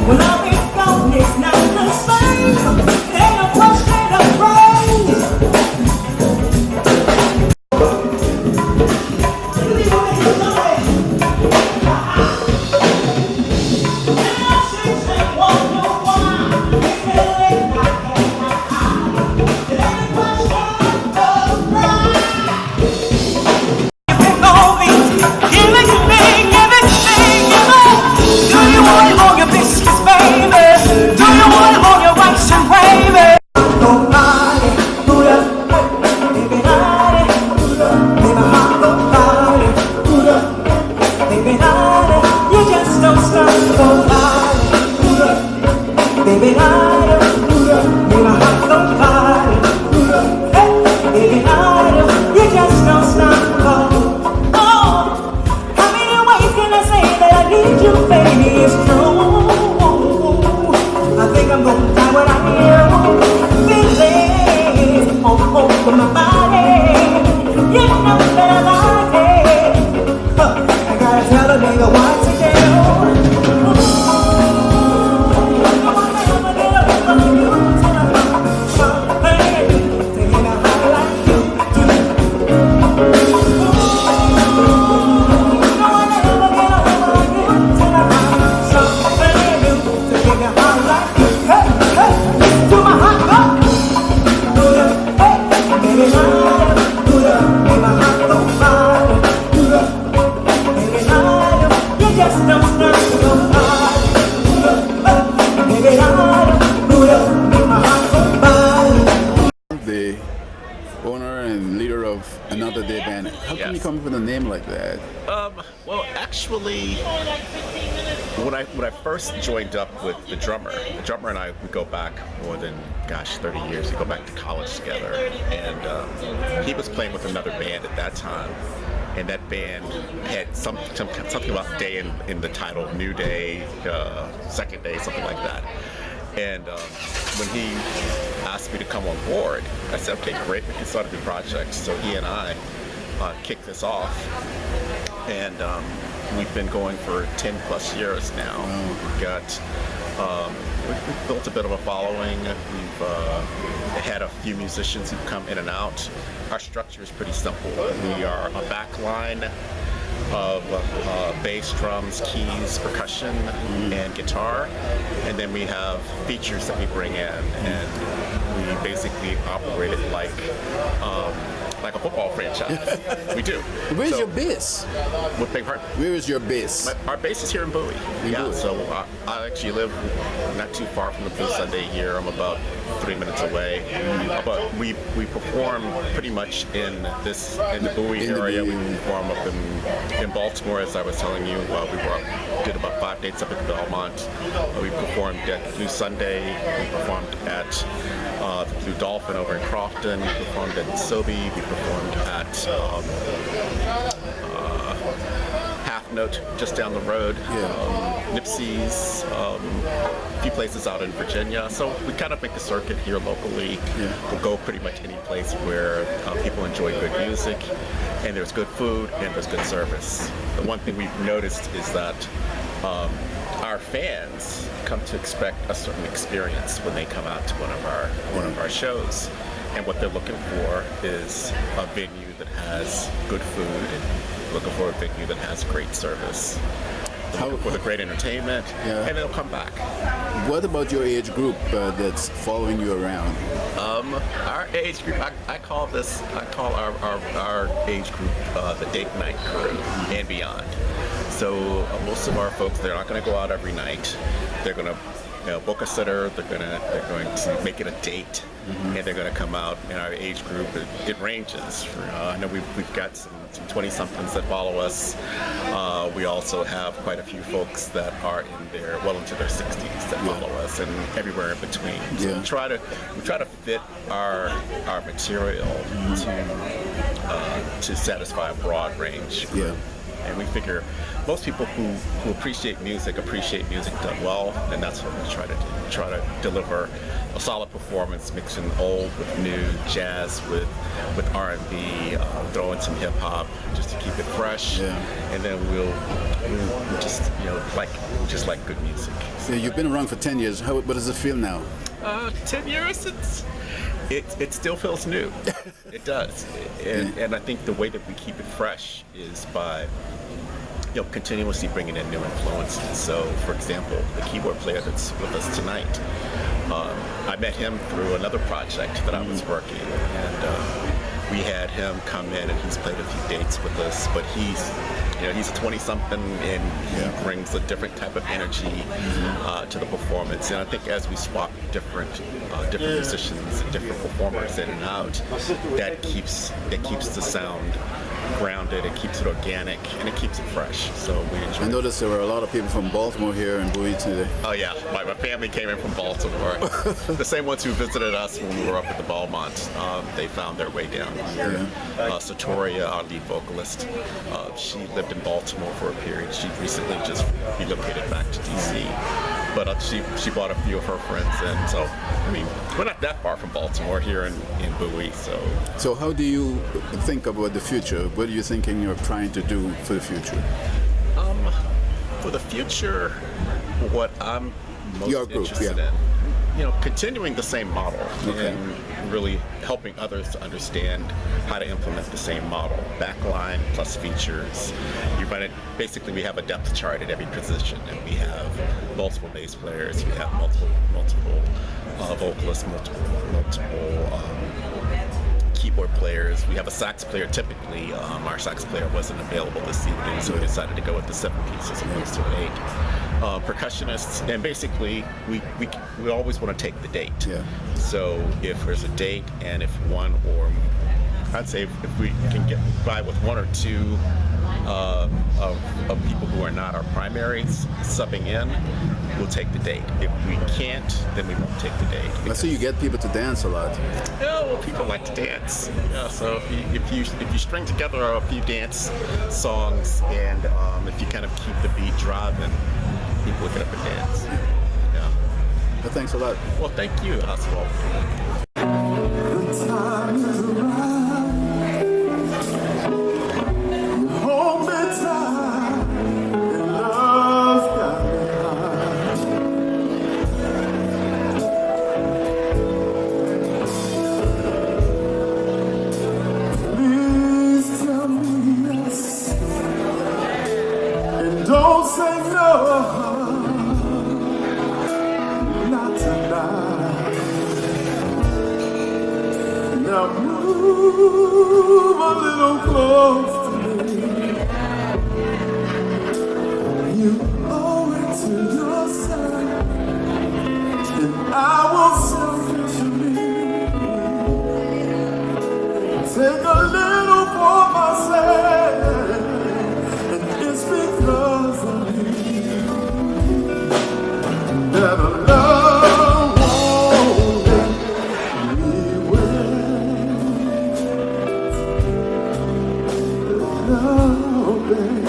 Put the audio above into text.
When love is gone, it's not the same. Ain't no question of praise. Well, actually, when I first joined up with the drummer and I would go back more than, 30 years. We go back to college together, and he was playing with another band at that time, and that band had something about day in the title, New Day, Second Day, something like that. And when he asked me to come on board, I said, okay, great, we can start a new project. So he and I kicked this off. And we've been going for 10 plus years now. We've built a bit of a following. We've had a few musicians who've come in and out. Our structure is pretty simple. We are a back line of bass, drums, keys, percussion, and guitar. And then we have features that we bring in, and we basically operate it like a football franchise. We do. Where's your bass? What big part? Where is your bass? Our bass is here in Bowie. Bowie. So I actually live not too far from the Blue Sunday here. I'm about 3 minutes away. But we perform pretty much in the Bowie area. We perform up in Baltimore, as I was telling you. We did about 5 dates up at Belmont. We performed at Blue Sunday. We performed at the Blue Dolphin over in Crofton. We performed at Sobe. We performed at Half Note just down the road. Nipsey's, a few places out in Virginia. So we kind of make the circuit here locally. We'll go pretty much any place where people enjoy good music, and there's good food, and there's good service. The one thing we've noticed is that our fans come to expect a certain experience when they come out to one of our shows, and what they're looking for is a venue that has good food, looking for a venue that has great service, looking for the great entertainment, and they'll come back. What about your age group that's following you around? Our age group, I call our age group the date night crew and beyond. So most of our folks, they're not going to go out every night. They're going to book a sitter. They're going to make it a date, and they're going to come out. In our age group, it ranges. I know we've got some 20-somethings that follow us. We also have quite a few folks that are well into their 60s that follow us, and everywhere in between. So we try to fit our material to satisfy a broad range. And we figure most people who appreciate music done well, and that's what we try to do. We try to deliver a solid performance, mixing old with new, jazz with R&B, throw in some hip hop just to keep it fresh. Yeah. And then we'll just like good music. So you've been around for 10 years. What does it feel now? 10 years, it still feels new. It does. And I think the way that we keep it fresh is by continuously bringing in new influences. So, for example, the keyboard player that's with us tonight, I met him through another project that I was working, and we had him come in, and he's played a few dates with us. But he's a 20-something, and he brings a different type of energy to the performance. And I think as we swap different musicians and different performers in and out, that keeps the sound grounded, it keeps it organic, and it keeps it fresh. So we enjoy. I noticed there were a lot of people from Baltimore here in Bowie today. Oh yeah, my family came in from Baltimore. The same ones who visited us when we were up at the Belmont. They found their way down here. Satoria, our lead vocalist, she lived in Baltimore for a period. She recently just relocated back to DC. But she brought a few of her friends in. So, I mean, we're not that far from Baltimore here in Bowie. So how do you think about the future? What are you thinking you're trying to do for the future? For the future, what I'm most Your group, interested in, continuing the same model and really helping others to understand how to implement the same model. Backline plus features. You run it. Basically, we have a depth chart at every position, and we have multiple bass players. We have multiple vocalists, multiple keyboard players. We have a sax player. Typically, our sax player wasn't available this evening, so we decided to go with the 7-piece as opposed to an 8. Percussionists, and basically we always want to take the date. Yeah. So if there's a date, and if I'd say if we can get by with one or two of people who are not our primaries subbing in, we'll take the date. If we can't, then we won't take the date. I see you get people to dance a lot. Yeah, well, people like to dance. Yeah, so if you string together a few dance songs, and if you kind of keep the beat driving, people get up and dance. Yeah. Well, thanks a lot. Well, thank you, Oswald. The time is right. Hold me tight, and love's got me high. Please tell me yes, and don't say no. Not tonight. Now move a little close to me. You owe it to yourself, and I will selfishly take a little for myself, and it's because of you that I love won't let me wait. Love, baby.